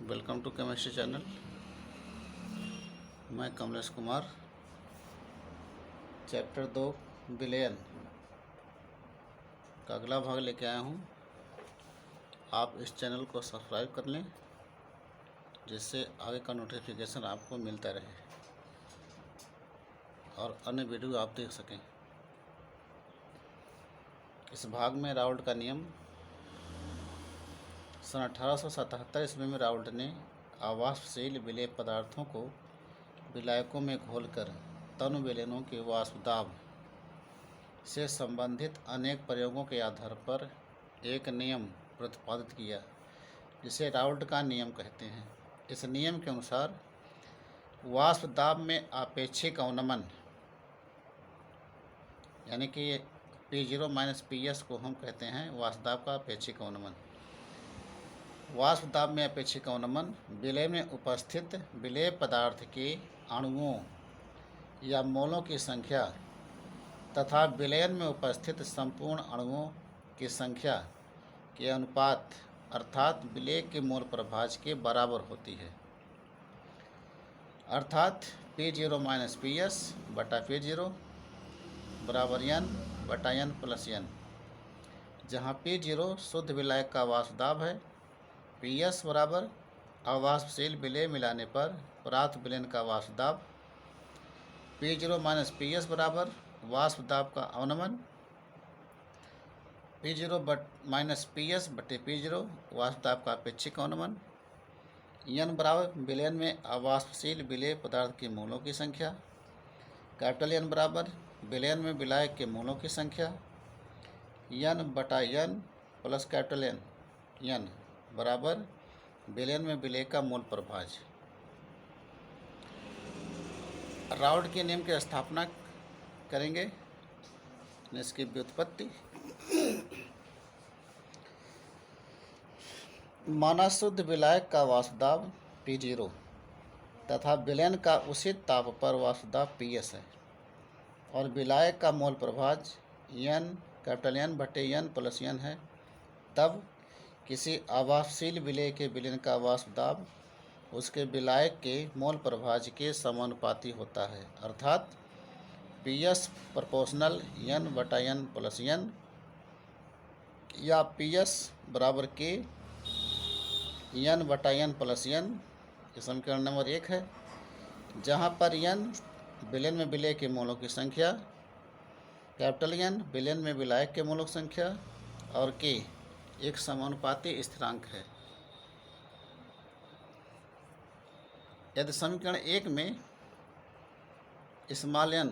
Welcome to chemistry channel. मैं Kamlesh Kumar chapter 2 विलयन का अगला भाग लेके आया हूँ। आप इस चैनल को सब्सक्राइब कर लें जिससे आगे का नोटिफिकेशन आपको मिलता रहे और अन्य वीडियो आप देख सकें। इस भाग में राउल्ट का नियम। सन 1877 ईस्वी में राउल्ट ने अवाष्पशील विलेय पदार्थों को विलायकों में घोलकर तनु विलयनों के वाष्प दाब से संबंधित अनेक प्रयोगों के आधार पर एक नियम प्रतिपादित किया जिसे राउल्ट का नियम कहते हैं। इस नियम के अनुसार वाष्प दाब में आपेक्षिक अवनमन यानी कि P0 माइनस PS को हम कहते हैं वाष्प दाब का अपेक्षिक अवनमन। वाष्प दाब में अपेक्षिक अवनमन विलय में उपस्थित विलेय पदार्थ के अणुओं या मोलों की संख्या तथा विलयन में उपस्थित संपूर्ण अणुओं की संख्या के अनुपात अर्थात विलेय के मोल प्रभाज के बराबर होती है। अर्थात P0 माइनस PS बटा P0 बराबर N बटा N प्लस N, जहाँ P0 शुद्ध विलायक का वाष्प दाब है, PS बराबर अवाष्पशील विलेय मिलाने पर प्राप्त विलयन का वाष्प दाब, P0 माइनस PS बराबर वाष्प दाब का अवनमन, P0 माइनस PS बटे P0 वाष्प दाब का अपेक्षिक अवनमन, N बराबर विलयन में अवाष्पशील विलेय पदार्थ के मोलों की संख्या, कैपिटल N बराबर विलयन में विलायक के मोलों की संख्या, N बटा N प्लस कैपिटल N बराबर विलयन में विलेय का मोल प्रभाज। राउल्ट के नियम की स्थापना करेंगे, इसकी व्युत्पत्ति। माना शुद्ध विलायक का वाष्प दाब P0 तथा विलयन का उचित ताप पर वाष्प दाब PS है और विलायक का मोल प्रभाज N कैपिटल N बटे N प्लस N है, तब किसी अवाष्पशील विलेय के विलयन का वाष्प दाब उसके विलायक के मोल प्रभाज के समानुपाती होता है। अर्थात PS प्रोपोर्शनल N बटा N प्लस N या PS बराबर K N बटा N प्लस N, ये समीकरण नंबर 1 है, जहाँ पर N विलयन में विलेय के मोलों की संख्या, कैपिटल N विलयन में विलायक के मोलों की संख्या और K एक समानुपाती स्थिरांक है। यदि समीकरण 1 में स्मॉल n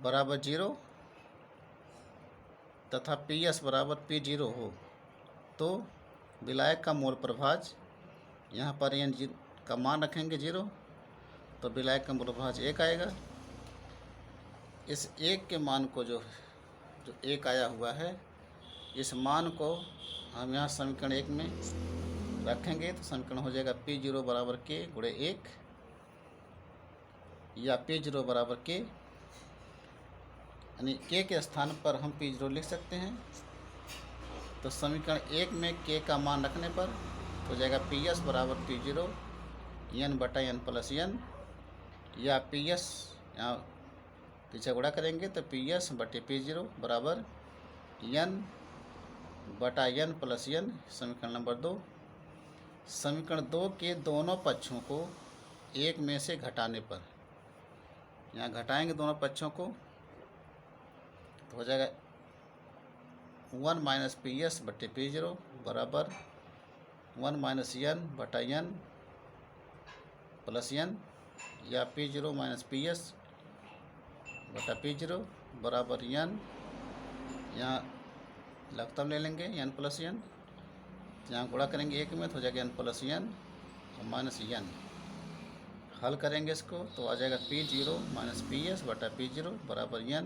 बराबर 0 तथा PS बराबर P0 हो तो विलायक का मोल प्रभाज, यहाँ पर n का मान रखेंगे 0 तो विलायक का मोल प्रभाज 1 आएगा। इस 1 के मान को जो 1 आया हुआ है, इस मान को हम यहाँ समीकरण 1 में रखेंगे तो समीकरण हो जाएगा P0 बराबर K गुणे 1 या P0 बराबर K, यानी K के स्थान पर हम P0 लिख सकते हैं। तो समीकरण 1 में K का मान रखने पर हो जाएगा PS बराबर P0 N बटा N प्लस N या PS यहाँ पीछे गुणा करेंगे तो PS बटे P0 बराबर N बटा N प्लस N, समीकरण नंबर 2। समीकरण 2 के दोनों पक्षों को 1 में से घटाने पर, यहाँ घटाएंगे दोनों पक्षों को तो हो जाएगा 1 माइनस PS बटे P0 बराबर 1 माइनस N बटा N प्लस N या P0 माइनस PS बटा P0 बराबर N, यहाँ लघुत्तम ले लेंगे N प्लस N, यहाँ गुणा करेंगे 1 में तो हो जाएगा N प्लस N और माइनस N। हल करेंगे इसको तो आ जाएगा P0 माइनस PS बटा P0 बराबर N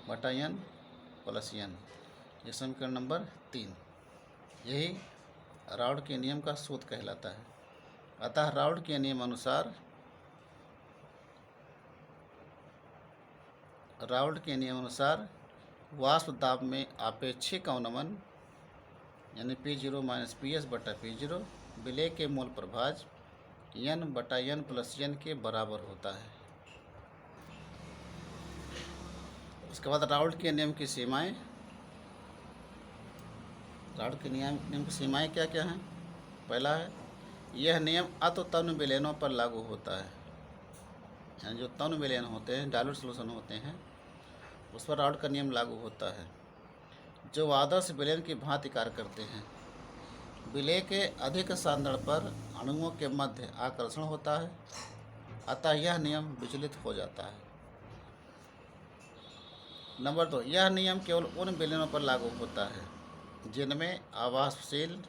बटा N प्लस N, ये समीकरण नंबर 3। यही राउल्ट के नियम का सूत्र कहलाता है। अतः राउल्ट के नियम अनुसार वाष्प दाब में आपेक्षिक अवनमन यानी P0 माइनस PS बटा P0 विलेय के मोल प्रभाज्य N बटा N प्लस N के बराबर होता है। उसके बाद राउल्ट के नियम की सीमाएं। राउल्ट के नियम की सीमाएं क्या क्या हैं? पहला है, यह नियम अतो तनु विलयनों पर लागू होता है। यानी जो तनु विलयन होते हैं, डाइल्यूट सॉल्यूशन होते हैं, उस पर राउल्ट का नियम लागू होता है, जो आदर्श विलयन की भांति कार्य करते हैं। विलेय के अधिक सांद्रण पर अणुओं के मध्य आकर्षण होता है, अतः यह नियम विचलित हो जाता है। नंबर 2, यह नियम केवल उन विलयनों पर लागू होता है जिनमें आवासशील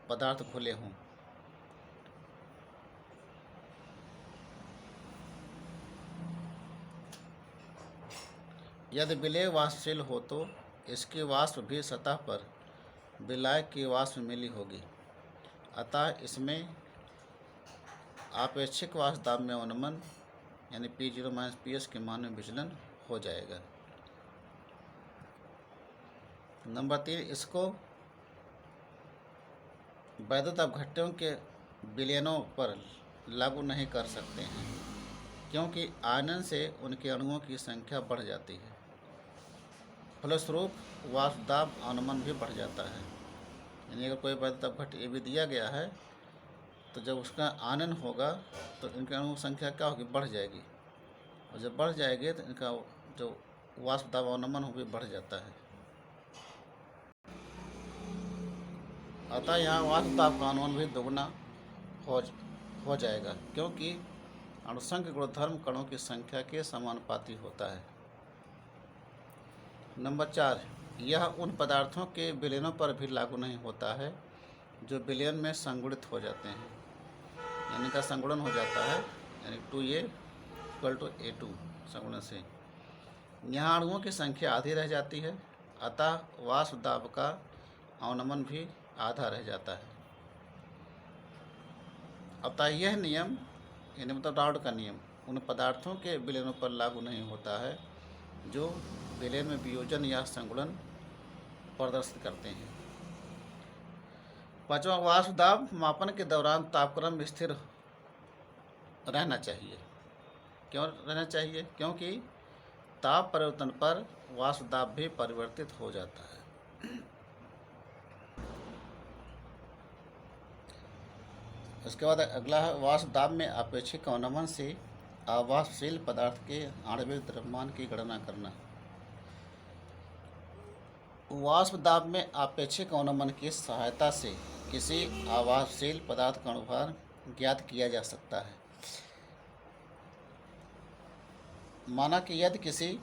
पदार्थ घुले हों। यदि विलेय वाष्पशील हो तो इसकी वाष्प भी सतह पर विलायक की वाष्प मिली होगी, अतः इसमें आपेक्षिक वाष्प दाब में अवनमन यानी P0 माइनस PS के मान में विचलन हो जाएगा। नंबर 3, इसको वैद्युत अपघट्यों के विलयनों पर लागू नहीं कर सकते हैं, क्योंकि आयनन से उनके अणुओं की संख्या बढ़ जाती है। फलस्वरूप वाष्प दाब अवनमन भी बढ़ जाता है। यानी अगर कोई वैद्युत अपघट्य ए भी दिया गया है, तो जब उसका आनन होगा तो इनके अणुओं की संख्या क्या होगी? बढ़ जाएगी, और जब बढ़ जाएगी तो इनका जो वाष्प दाब अवनमन वो भी बढ़ जाता है। अतः यहाँ वाष्प दाब का अवनमन भी दोगुना हो जाएगा, क्योंकि अणुसंघ गुणधर्म कणों की संख्या के समानुपाती होता है। नंबर 4, यह उन पदार्थों के विलयनों पर भी लागू नहीं होता है जो विलयन में संगुणित हो जाते हैं। यानी का संगुणन हो जाता है, यानी 2A = A2 संगुणन से यहाँ अणुओं की संख्या आधी रह जाती है, अतः वाष्प दाब का अवनमन भी आधा रह जाता है। अतः यह नियम यानी मतलब राउल्ट का नियम उन पदार्थों के विलयनों पर लागू नहीं होता है जो विलयन में वियोजन या संगुणन प्रदर्शित करते हैं। 5वां, वाष्प दाब मापन के दौरान तापक्रम स्थिर रहना चाहिए। क्यों रहना चाहिए? क्योंकि ताप परिवर्तन पर वाष्प दाब भी परिवर्तित हो जाता है। उसके बाद अगला है, वाष्प दाब में आपेक्षिक अवनमन से आवासशील पदार्थ के आणविक द्रव्यमान की गणना करना। वाष्प दाब में आपेक्षिक अवनमन की सहायता से किसी आवासशील पदार्थ का अणुभार ज्ञात किया जा सकता है। माना कि यदि किसी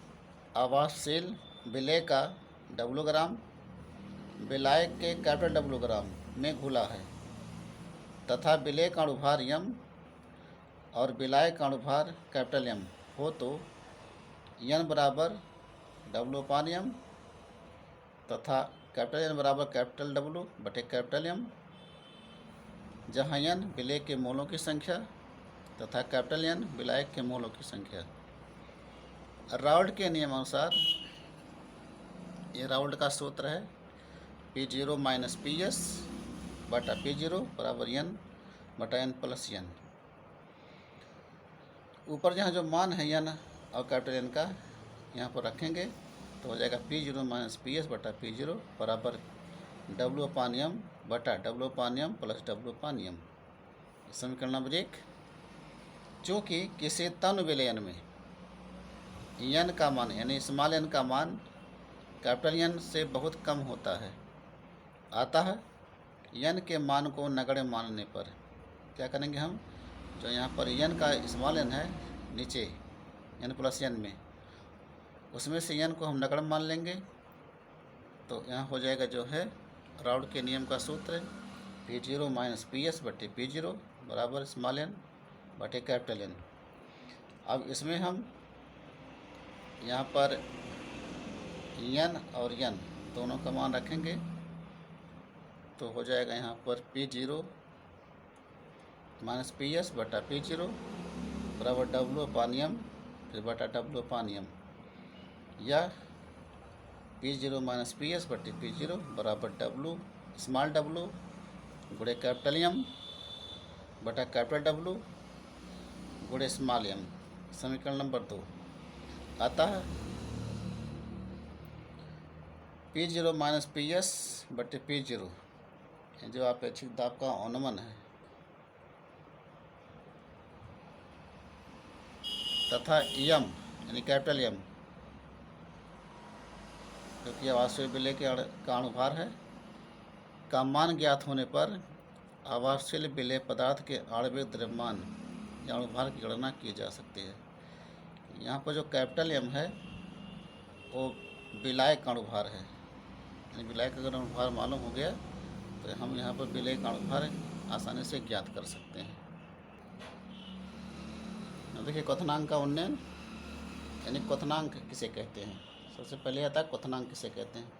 आवासशील विलेय का W ग्राम विलायक के W ग्राम में घुला है तथा विलेय का अणुभार M और विलायक का अणुभार M हो तो N बराबर W/M तथा N बराबर W बटे M, जहाँ N विलेय के मोलों की संख्या तथा N विलायक के मोलों की संख्या। राउल्ट के नियम अनुसार ये राउल्ट का सूत्र है, P0 माइनस PS बटा P0 बराबर N बटा N प्लस N। ऊपर जहाँ जो मान है N और N का यहाँ पर रखेंगे तो हो जाएगा P0 माइनस PS बटा P0 बराबर W/M बटा W/M प्लस W/M। समीकरण नंबर 1, चूँकि किसी तनु विलयन में N का मान यानी स्मॉल n का मान N से बहुत कम होता है, अतः N के मान को नगण्य मानने पर क्या करेंगे हम? जो यहाँ पर N का स्मॉल n है नीचे N प्लस N में, उसमें से N को हम नगण्य मान लेंगे। तो यहाँ हो जाएगा जो है राउल्ट के नियम का सूत्र P0 माइनस PS बटे P0 बराबर स्मॉल n बटे N। अब इसमें हम यहाँ पर N और N दोनों का मान रखेंगे तो हो जाएगा यहाँ पर P0 माइनस PS बटा P0 बराबर W/M फिर बटा W/M, या P0 माइनस PS बटे P0 बराबर स्मॉल डब्लू गुणे कैपिटल एम बटा कैपिटल डब्लू गुणे स्मॉल एम, समीकरण नंबर 2। अतः P0 माइनस PS बटे P0 जो अपेक्षित दाब का अनुमान है तथा एम यानी कैपिटल एम क्योंकि आवासीय विलय का अणुभार है का मान ज्ञात होने पर आवासीय विलय पदार्थ के आणविक द्रव्यमान या अणुभार की गणना की जा सकती है। यहाँ पर जो कैपिटल एम है वो विलय का अणुभार है, यानी विलय का अगर अणुभार मालूम हो गया तो हम यहाँ पर विलय का अणुभार आसानी से ज्ञात कर सकते हैं। देखिए क्वथनांक का उन्नयन यानी क्वथनांक किसे कहते हैं। सबसे पहले आता है क्वथनांक किसे कहते हैं।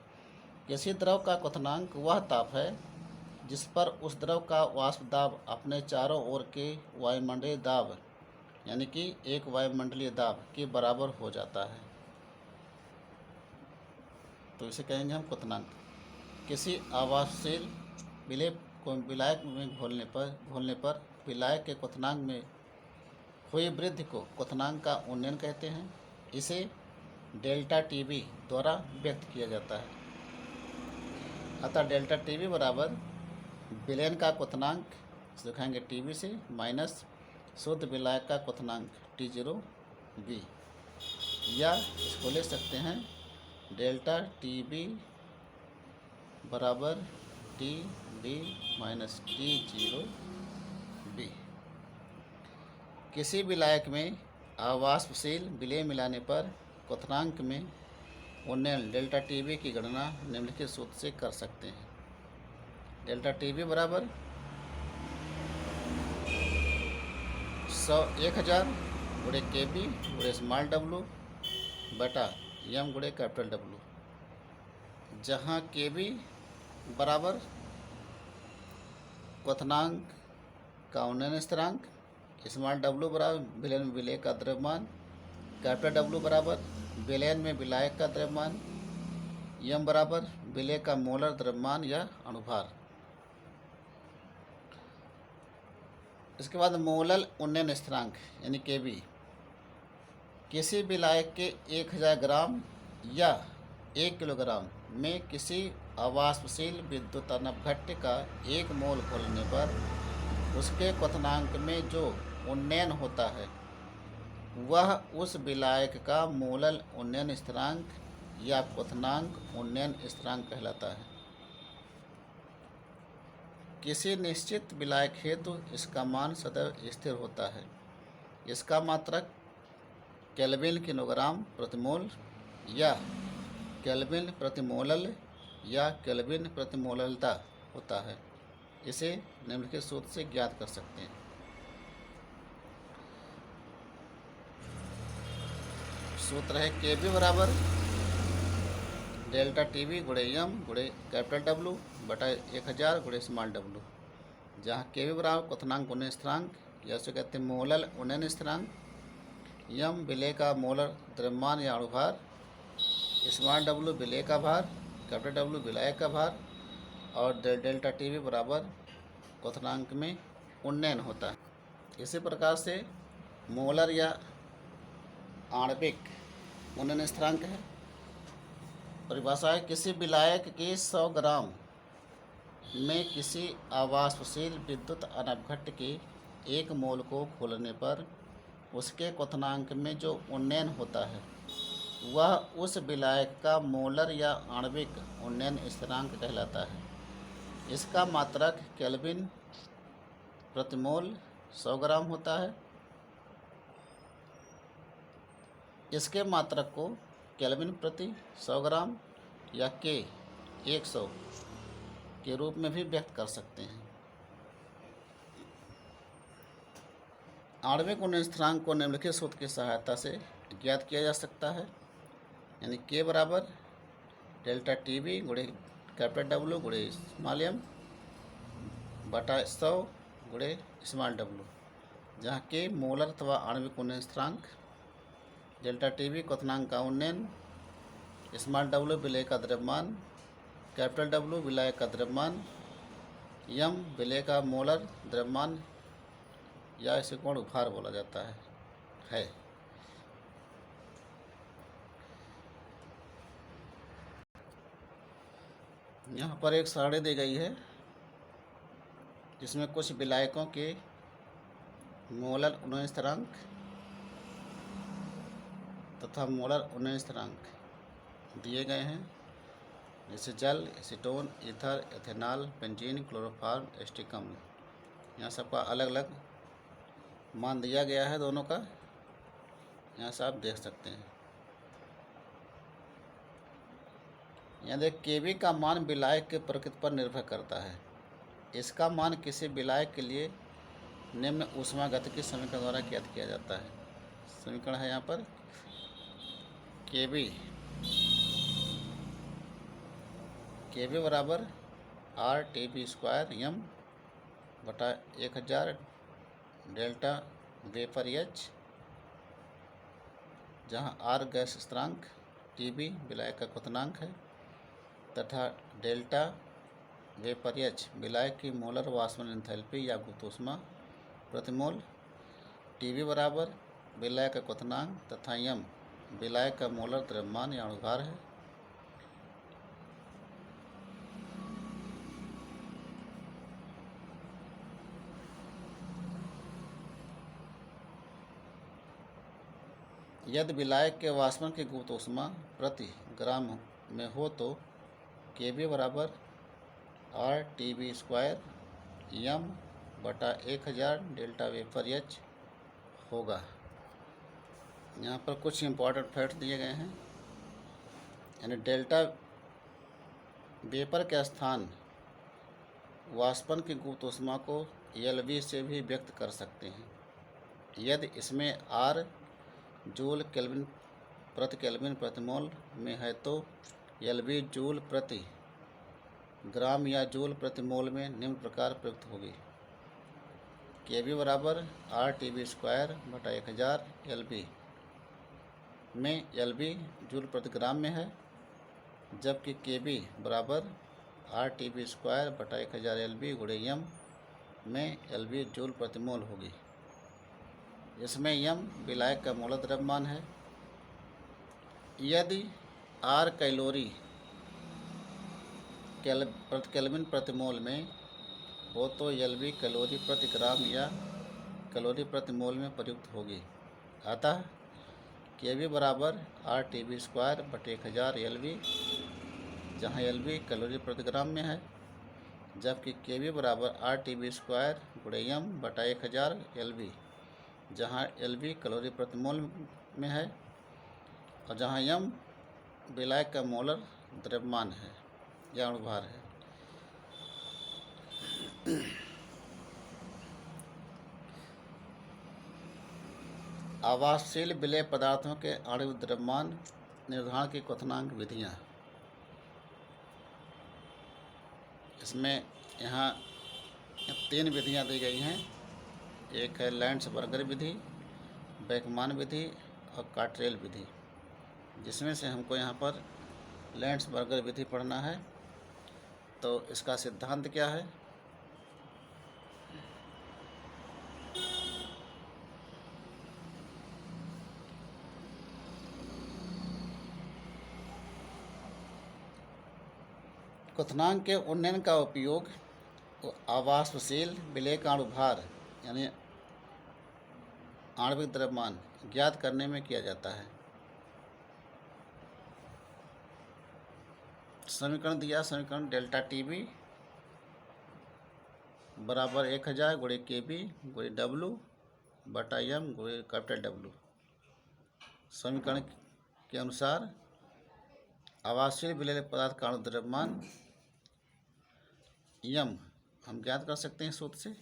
किसी द्रव का क्वथनांक वह ताप है जिस पर उस द्रव का वाष्प दाब अपने चारों ओर के वायुमंडलीय दाब यानी कि एक वायुमंडलीय दाब के बराबर हो जाता है, तो इसे कहेंगे हम क्वथनांक। किसी आवासशील विलय को विलायक में घोलने पर विलायक के क्वथनांक में हुई वृद्धि को क्वथनांक का उन्नयन कहते हैं। इसे डेल्टा टीबी द्वारा व्यक्त किया जाता है। अतः डेल्टा टीबी बराबर विलयन का क्वथनांक दिखाएंगे टीबी से माइनस शुद्ध विलायक का क्वथनांक T0B, या इसको ले सकते हैं डेल्टा टीबी बराबर TB माइनस T0B। किसी विलायक में अवाष्पशील विलय मिलाने पर क्वथनांक में उन्नयन डेल्टा टीबी की गणना निम्नलिखित सूत्र से कर सकते हैं। डेल्टा टीबी बराबर 1000 गुणे केबी गुणे स्मॉल डब्लू बटा एम गुणे कैपिटल डब्लू, जहाँ केबी बराबर क्वथनांक का उन्नयन स्थिरांक, स्मॉल डब्लू बराबर विलयन में विलय का द्रव्यमान, कैपिटल डब्लू बराबर विलयन में विलायक का द्रव्यमान, एम बराबर विलय का मोलर द्रव्यमान या अणुभार। इसके बाद मोलल उन्नयन स्थिरांक यानी केबी। किसी विलायक के 1000 ग्राम या 1 किलोग्राम में किसी अवाष्पशील विद्युत अनवघट्य का 1 मोल घोलने पर उसके क्वथनांक में जो उन्नयन होता है वह उस विलायक का मोलल उन्नयन स्थिरांक या क्वथनांक उन्नयन स्थिरांक कहलाता है। किसी निश्चित विलायक हेतु इसका मान सदैव स्थिर होता है। इसका मात्रक केल्विन किलोग्राम प्रतिमोल या केल्विन प्रतिमोलल या केल्विन प्रतिमोललता होता है। इसे निम्नलिखित सूत्र से ज्ञात कर सकते हैं। सूत्र है केबी बराबर डेल्टा टीबी गुणे एम गुणे कैपिटल डब्लू बटा 1000 गुणे स्मॉल डब्लू, जहाँ केबी बराबर क्वथनांक उन्नयन स्थिरांक या उसे कहते हैं मोलल उन्नयन स्थिरांक, एम विलय का मोलर द्रव्यमान या अणुभार, स्मॉल डब्लू विलय का भार, कैपिटल डब्लू विलायक का भार और डेल्टा टीबी बराबर क्वथनांक में उन्नयन होता है। इसी प्रकार से मोलर या आणविक उन्नयन स्थिरांक है। परिभाषा है किसी विलायक के 100 ग्राम में किसी अवाष्पशील विद्युत अनवघट्य के 1 मोल को घोलने पर उसके क्वथनांक में जो उन्नयन होता है वह उस विलायक का मोलर या आणविक उन्नयन स्थिरांक कहलाता है। इसका मात्रक केल्विन प्रतिमोल 100 ग्राम होता है। इसके मात्रक को केल्विन प्रति 100 ग्राम या के 100 के रूप में भी व्यक्त कर सकते हैं। आणविक उन्नयन स्थिरांक को निम्नलिखित सूत्र की सहायता से ज्ञात किया जा सकता है, यानी के बराबर डेल्टा टीबी गुणे कैपिटल डब्लू गुणे स्मॉल एम बटा 100 गुणे स्मॉल डब्लू, जहाँ के मोलर अथवा आणविक उन्नयन स्थिरांक, डेल्टा टीबी क्वथनांक का उन्नयन, स्मॉल डब्लू विलय का द्रव्यमान, कैपिटल डब्ल्यू विलायक का द्रव्यमान, यम विलय का मोलर द्रव्यमान या इसे कोण उभार बोला जाता है। यहाँ पर एक सारणी दी गई है जिसमें कुछ विलायकों के मोलर उन्नयन स्थिरांक तथा मोलर उन्नयन स्थिरांक दिए गए हैं, जैसे जल, acetone, ether, ethanol, benzene, chloroform, asterisk अम्ल। यहाँ सबका अलग अलग मान दिया गया है दोनों का, यहाँ से आप देख सकते हैं। यहाँ देख केबी का मान विलायक के प्रकृति पर निर्भर करता है। इसका मान किसी विलायक के लिए निम्न ऊष्मागतिकी समीकरण द्वारा ज्ञात किया जाता है। समीकरण है यहाँ पर केबी बराबर RTB² यम बटा 1000 डेल्टा वेपर एच, जहाँ R गैस स्थिरांक, TB विलायक का क्वथनांक है तथा डेल्टा वेपर एच विलायक की मोलर वाष्पन एंथैल्पी या गुप्त ऊष्मा प्रति मोल, TB बराबर विलायक का क्वथनांक तथा यम विलायक का मोलर द्रव्यमान या अणुभार है। यदि विलायक के वाष्पन की गुप्त ऊष्मा प्रति ग्राम में हो तो केबी बराबर RTB² यम बटा 1000 डेल्टा वेपर एच होगा। यहाँ पर कुछ इम्पोर्टेंट फैक्ट दिए गए हैं, यानी डेल्टा वेपर के स्थान वाष्पन की गुप्त ऊष्मा को LV से भी व्यक्त कर सकते हैं। यदि इसमें R जूल केल्विन प्रति मोल में है तो LV जूल प्रति ग्राम या जूल प्रति मोल में निम्न प्रकार प्रयुक्त होगी। केबी बराबर RTB² बटा 1000 LV में LV जूल प्रति ग्राम में है, जबकि केबी बराबर RTB² बटा 1000 LV गुणे यम में LV जूल प्रति मोल होगी। इसमें यम विलायक का मोलर द्रव्यमान है। यदि R कैलोरी प्रति केल्विन प्रति मोल में हो तो LV कैलोरी प्रति ग्राम या कैलोरी प्रति मोल में प्रयुक्त होगी। अतः केबी बराबर RTB² बटे 1000 LV, जहाँ LV कैलोरी प्रति ग्राम में है, जबकि केबी बराबर RTB² गुणे यम बटा 1000 LV, जहाँ LV कैलोरी प्रति मोल में है और जहाँ यम विलायक का मोलर द्रव्यमान है या अणुभार है। आवासशील विलेय पदार्थों के आणविक द्रव्यमान निर्धारण की क्वथनांक विधियाँ। इसमें यहाँ 3 विधियाँ दी गई हैं। एक है लैंड्सबर्गर विधि, बेकमान विधि और काट्रेल विधि, जिसमें से हमको यहाँ पर लैंड्सबर्गर विधि पढ़ना है। तो इसका सिद्धांत क्या है? क्वथनांक के उन्नयन का उपयोग आवासशील विलेय का अणुभार यानी आणविक द्रव्यमान ज्ञात करने में किया जाता है। समीकरण दिया, समीकरण डेल्टा TB बराबर 1000 गुणे केबी गुणे W बटा यम गुणे कैपिटल W। समीकरण के अनुसार आवासशील विलेय पदार्थ का अणु द्रव्यमान यम हम ज्ञात कर सकते हैं सूत्र से,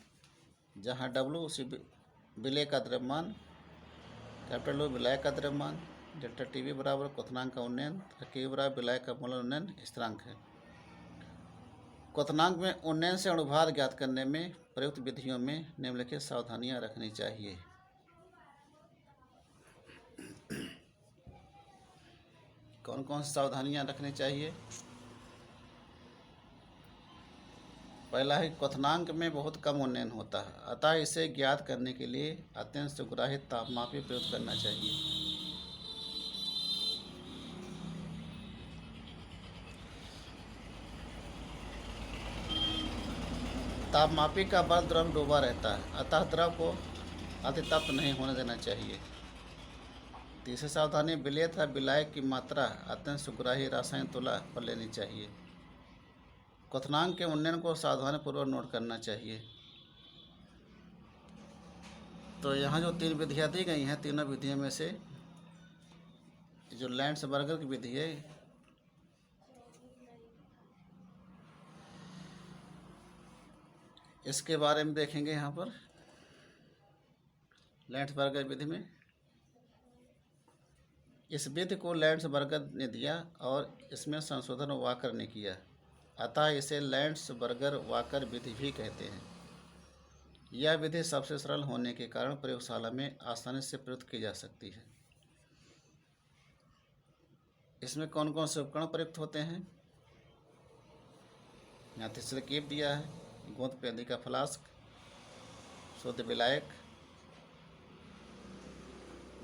जहाँ W उसी विलेय का द्रव्यमान, कैपिटल O विलायक का द्रव्यमान, डेल्टा TB बराबर क्वथनांक का उन्नयन, केबी बराबर विलायक का मोलर उन्नयन स्थिरांक है। क्वथनांक में उन्नयन से अणुभार ज्ञात करने में प्रयुक्त विधियों में निम्नलिखित सावधानियां रखनी चाहिए। कौन कौन सी सावधानियां रखनी चाहिए? पहला है क्वथनांक में बहुत कम उन्नयन होता है, अतः इसे ज्ञात करने के लिए अत्यंत सुग्राही तापमापी प्रयोग करना चाहिए। तापमापी का बल द्रव डूबा रहता है, अतः द्रव को अतितप्त नहीं होने देना चाहिए। तीसरी सावधानी, विलेय तथा विलायक की मात्रा अत्यंत सुग्राही रासायनिक तुला पर लेनी चाहिए। क्वथनांक के उन्नयन को सावधानीपूर्वक नोट करना चाहिए। तो यहाँ जो 3 विधियाँ दी गई हैं, तीनों विधियों में से जो लैंड्सबर्गर की विधि है, इसके बारे में देखेंगे। यहाँ पर लैंड्सबर्गर विधि में इस विधि को लैंड्सबर्गर ने दिया और इसमें संशोधन वाकर ने किया, अतः इसे लैंड्सबर्गर वाकर विधि भी कहते हैं। यह विधि सबसे सरल होने के कारण प्रयोगशाला में आसानी से प्रयुक्त की जा सकती है। इसमें कौन कौन से उपकरण प्रयुक्त होते हैं? यहाँ तीसरे कीप दिया है, गोंद पेंदी का फ्लास्क, शुद्ध विलायक,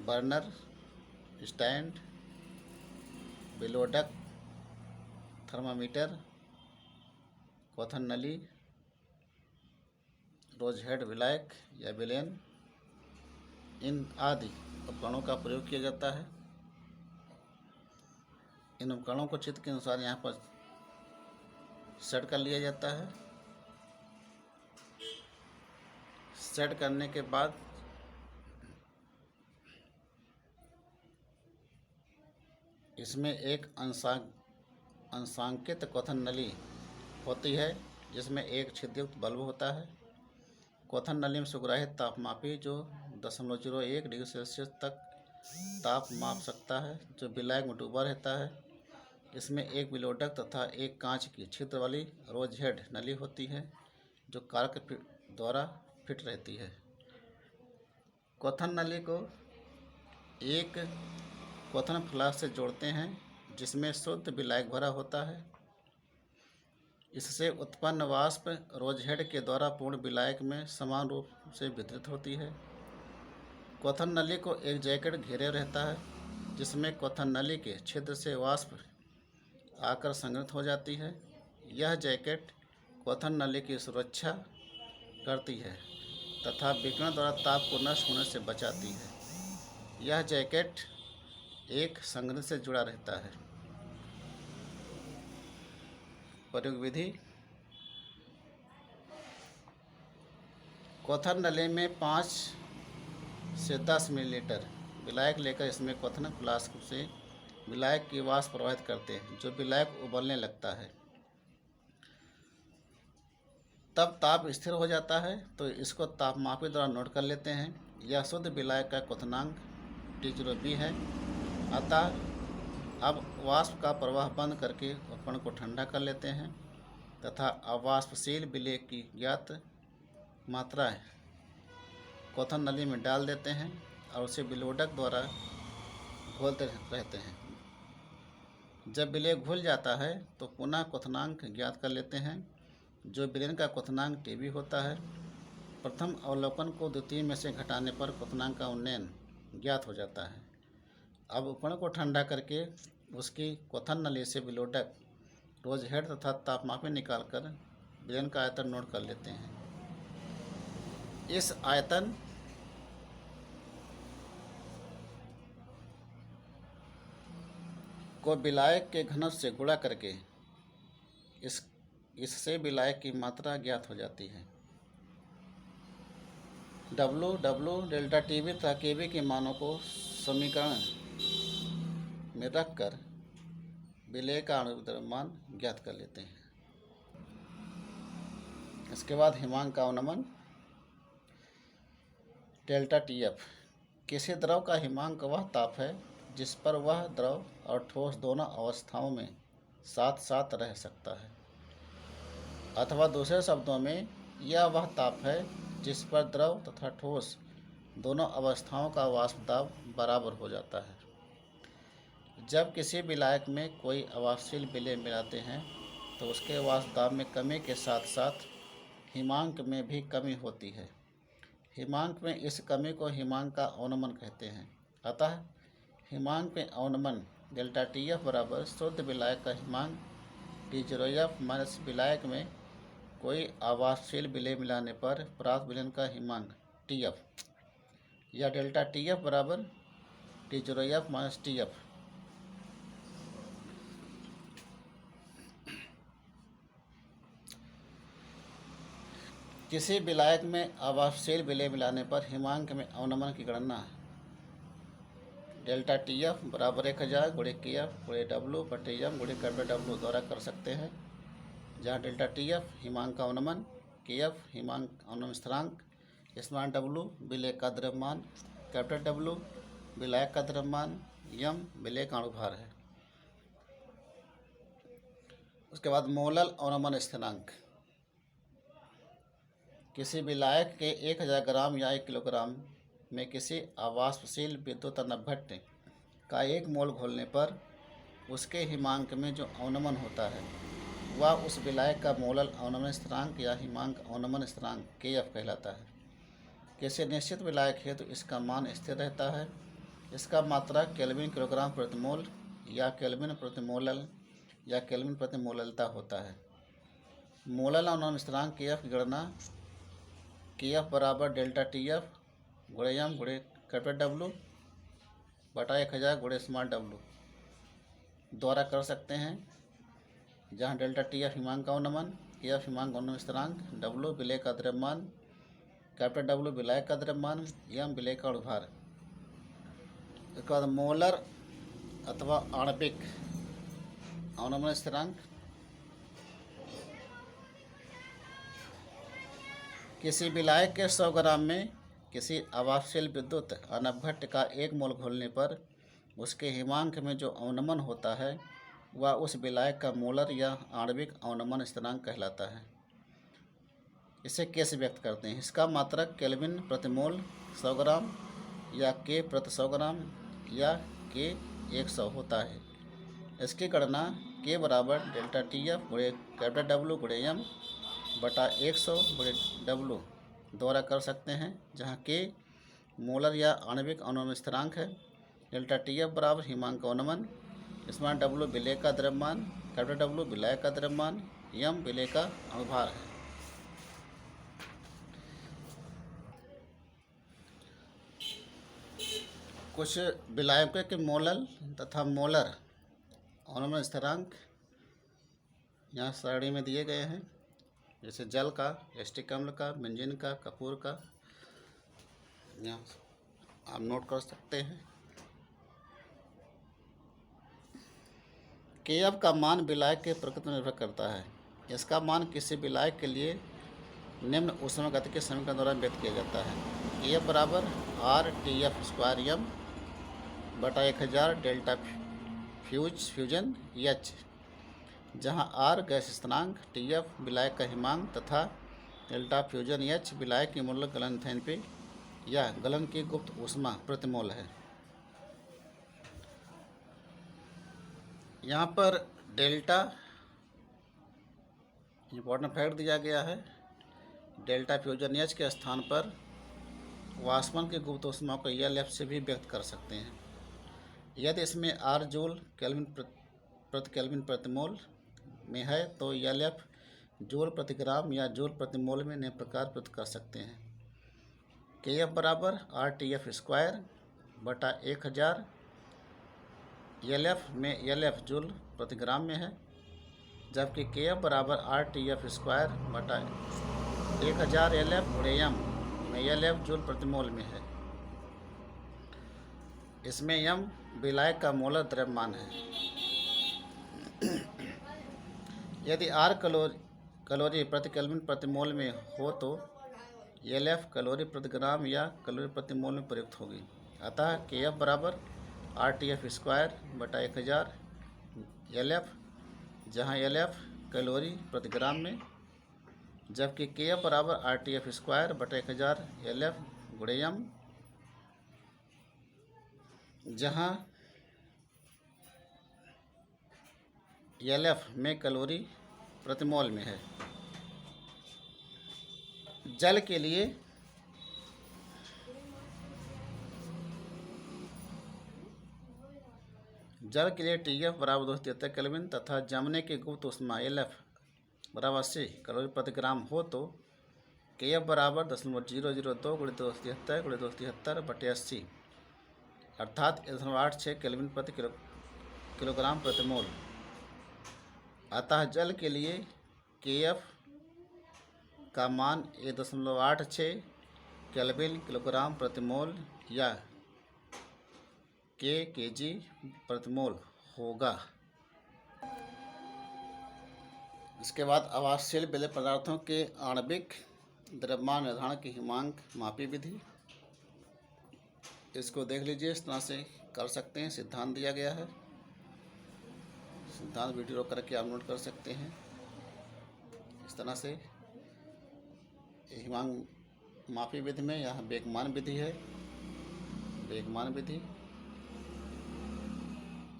बर्नर, स्टैंड, बिलोडक, थर्मामीटर, क्वथन नली, रोज हेड विलायक या विलेन, इन आदि उपकरणों का प्रयोग किया जाता है। इन उपकरणों को चित्र के अनुसार यहाँ पर सेट कर लिया जाता है। सेट करने के बाद इसमें एक अंशांकित क्वथन नली होती है, जिसमें एक छिद्रयुक्त बल्ब होता है। क्वथन नली में सुग्राही तापमापी जो 0.01 डिग्री सेल्सियस तक ताप माप सकता है, जो विलायक में डूबा रहता है। इसमें एक विलोडक तथा एक कांच की छिद्र वाली रोजहेड नली होती है, जो कारक द्वारा फिट रहती है। क्वथन नली को एक क्वथन फ्लास्क से जोड़ते हैं, जिसमें शुद्ध विलायक भरा होता है। इससे उत्पन्न वाष्प रोजहेड के द्वारा पूर्ण विलायक में समान रूप से वितरित होती है। क्वथन नली को एक जैकेट घेरे रहता है, जिसमें क्वथन नली के छिद्र से वाष्प आकर संग्रहित हो जाती है। यह जैकेट क्वथन नली की सुरक्षा करती है तथा विकिरण द्वारा ताप को नष्ट होने से बचाती है। यह जैकेट एक संग्रह से जुड़ा रहता है। प्रयोग विधि, क्वथन नली में 5 से 10 मिलीलीटर विलायक लेकर इसमें क्वथन फ्लास्क से विलायक की वाष्प प्रवाहित करते हैं, जो विलायक उबलने लगता है। तब ताप स्थिर हो जाता है, तो इसको तापमापी द्वारा नोट कर लेते हैं। यह शुद्ध विलायक का क्वथनांक T0B है। अतः अब वाष्प का प्रवाह बंद करके उपकरण को ठंडा कर लेते हैं तथा अवाष्पशील विलेय की ज्ञात मात्रा क्वथन नली में डाल देते हैं और उसे विलोडक द्वारा घोलते रहते हैं। जब विलेय घुल जाता है तो पुनः क्वथनांक ज्ञात कर लेते हैं, जो विलेन का क्वथनांक TB होता है। प्रथम अवलोकन को द्वितीय में से घटाने पर क्वथनांक का उन्नयन ज्ञात हो जाता है। अब उपकरण को ठंडा करके उसकी क्वथन नली से विलोडक, रोजहेड तथा तापमापी निकालकर विलेन का आयतन नोट कर लेते हैं। इस आयतन को विलायक के घनत्व से गुणा करके इससे विलायक की मात्रा ज्ञात हो जाती है। W डेल्टा TB तथा KB के मानों को समीकरण में रखकर विलेय का आणविक द्रव्यमान ज्ञात कर लेते हैं। इसके बाद हिमांक का अवनमन, डेल्टा TF। किसी द्रव का हिमांक वह ताप है जिस पर वह द्रव और ठोस दोनों अवस्थाओं में साथ साथ रह सकता है, अथवा दूसरे शब्दों में यह वह ताप है जिस पर द्रव तथा ठोस दोनों अवस्थाओं का वाष्प दाब बराबर हो जाता है। जब किसी विलायक में कोई अवाष्पशील विलेय मिलाते हैं तो उसके वाष्प दाब में कमी के साथ साथ हिमांक में भी कमी होती है। हिमांक में इस कमी को हिमांक का अवनमन कहते हैं। अतः हिमांक में अवनमन डेल्टा टी एफ बराबर शुद्ध विलायक का हिमांक T0F माइनस विलायक में कोई आवासशील विलेय मिलाने पर प्राप्त विलयन का हिमांक TF या डेल्टा TF बराबर T0F माइनस TF। किसी विलायक में आवासशील विलेय मिलाने पर हिमांक में अवनमन की गणना डेल्टा TF बराबर 1000 गुणे KF गुणे W बटे M गुणे W द्वारा कर सकते हैं, जहाँ डेल्टा TF हिमांक का अवनमन, KF हिमांक अवनमन स्थिरांक, स्मॉल W विलेय का द्रव्यमान, W विलायक का द्रव्यमान, M विलेय का अणुभार है। उसके बाद मोलल अवनमन स्थिरांक किसी विलायक के 1000 ग्राम या 1 किलोग्राम में किसी आवासशील विद्युत नवघट्ट का 1 मोल घोलने पर उसके हिमांक में जो अवनमन होता है वह उस विलायक का मोलल अवनमन स्थिरांक या हिमांक अवनमन स्थिरांक KF कहलाता है। किसी निश्चित विलायक हेतु इसका मान स्थिर रहता है। इसका मात्रा केल्विन किलोग्राम प्रति मोल या केल्विन प्रति मोलल या केल्विन प्रति मोललता होता है। मोलल अवनमन स्थिरांक KF की गणना KF बराबर डेल्टा TF गुणे M गुणे W बटा 1000 गुणे स्मॉल W द्वारा कर सकते हैं, जहाँ डेल्टा TF हिमांक का अवनमन, KF हिमांक अवनमन स्थिरांक, W विलेय का द्रव्यमान, W विलायक का द्रव्यमान, M विलेय का अणुभार। उसके बाद मोलर अथवा आणविक अवनमन स्थिरांक किसी विलायक के 100 ग्राम में किसी आवासशील विद्युत अनवघट्ट का 1 मोल घोलने पर उसके हिमांक में जो अवनमन होता है वह उस विलायक का मोलर या आणविक अवनमन स्थिरांक कहलाता है। इसे कैसे व्यक्त करते हैं? इसका मात्रक केल्विन प्रति मोल 100 ग्राम या K प्रति 100 ग्राम या K 100 होता है। इसकी गणना K बराबर डेल्टा TF गुणे W गुणे M बटा 100 गुणे W द्वारा कर सकते हैं, जहाँ K मोलर या आणविक अवनमन स्थिरांक है, डेल्टा TF बराबर हिमांक अवनमन, स्मॉल W विलेय का द्रव्यमान, W विलायक का द्रव्यमान, M विलेय का अणुभार है। कुछ विलायकों के मोलल तथा मोलर अवनमन स्थिरांक यहाँ श्रेणी में दिए गए हैं, जैसे जल का, एस्टिक अम्ल का, बेंजीन का, कपूर का, यहाँ आप नोट कर सकते हैं। KF का मान विलायक के प्रकृति पर निर्भर करता है। इसका मान किसी विलायक के लिए निम्न ऊष्मागतिकीय समीकरण द्वारा व्यक्त किया जाता है। KF बराबर RTF स्क्वायर M बटा 1000 डेल्टा फ्यूजन H, जहाँ R गैस स्थिरांक, TF विलायक का हिमांक तथा डेल्टा फ्यूजन H विलायक की मूलक गलन एंथैल्पी या गलन की गुप्त ऊष्मा प्रति मोल है। यहाँ पर डेल्टा इंपॉर्टेंट फैक्ट दिया गया है। डेल्टा फ्यूजन H के स्थान पर वाष्पन की गुप्त ऊष्मा को LF से भी व्यक्त कर सकते हैं। यदि इसमें R जूल केल्विन प्रति मोल में है तो LF जूल प्रति ग्राम या जूल प्रति मोल में निम्न प्रकार व्यक्त कर सकते हैं। KF बराबर RTF स्क्वायर बटा 1000, LF में LF जूल प्रति ग्राम में है, जबकि KF बराबर RTF स्क्वायर बटा 1000 LF गुणे M में LF जूल प्रति मोल में है। इसमें M विलायक का मोलर द्रव्यमान है। यदि R कैलोरी प्रति केल्विन प्रति मोल में हो तो LF कैलोरी प्रति ग्राम या कैलोरी प्रति मोल में प्रयुक्त होगी। अतः KF बराबर RTF स्क्वायर बटा 1000 LF, जहाँ LF कैलोरी प्रति ग्राम में, जबकि KF बराबर RTF स्क्वायर बटा 1000 LF गुणे M, जहाँ LF में कैलोरी प्रति मोल में है। जल के लिए TF बराबर 273 केल्विन तथा जमने की गुप्त ऊष्मा LF बराबर 80 कैलोरी प्रति ग्राम हो तो KF बराबर 0.002 गुणित 273 गुणित 273 बटे 80 अर्थात 1.86 केल्विन प्रति किलोग्राम प्रति मोल। अतः जल के लिए KF का मान 1.86 केल्विन किलोग्राम प्रति मोल या kg प्रति मोल होगा। इसके बाद आवासशील विलय पदार्थों के आणविक द्रव्यमान निर्धारण की हिमांक मापी विधि, इसको देख लीजिए। इस तरह से कर सकते हैं। सिद्धांत दिया गया है, सिद्धांत वीडियो करके आप नोट कर सकते हैं। इस तरह से हिमांक मापी विधि में यहाँ वेगमान विधि है, वेगमान विधि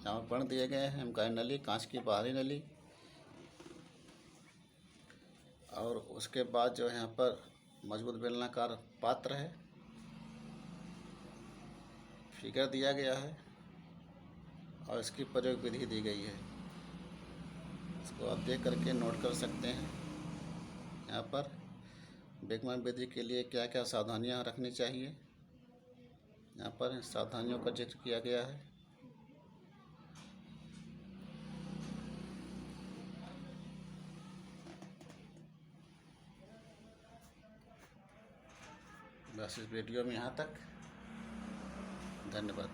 यहाँ पढ़ दिए गए हैं। हिमकाय नली, कांच की बाहरी नली, और उसके बाद जो यहाँ पर मजबूत बेलनाकार पात्र है, फिगर दिया गया है और इसकी प्रयोग विधि दी गई है। इसको आप देख करके नोट कर सकते हैं। यहाँ पर वेगमान विधि के लिए क्या क्या सावधानियाँ रखनी चाहिए, यहाँ पर सावधानियों का जिक्र किया गया है। बस इस वीडियो में यहाँ तक। धन्यवाद।